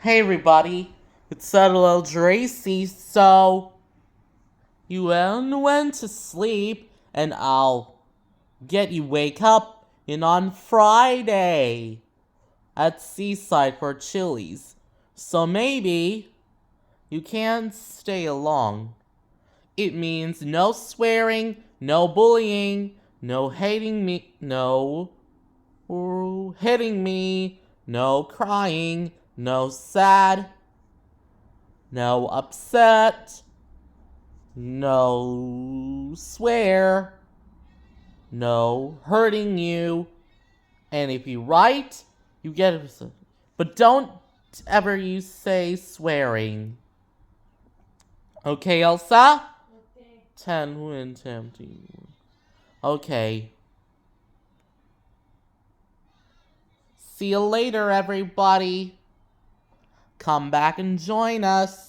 Hey everybody, it's little Tracy. So you went to sleep, and I'll get you wake up in on Friday at Seaside for Chili's. So maybe you can't stay along. It means no swearing, no bullying, no hating me, no hitting me, no crying, no sad, no upset, no swear, no hurting you. And if you write, you get it. But don't ever you say swearing. Okay, Elsa? Okay. 10 win tempting. Okay. See you later, everybody. Come back and join us.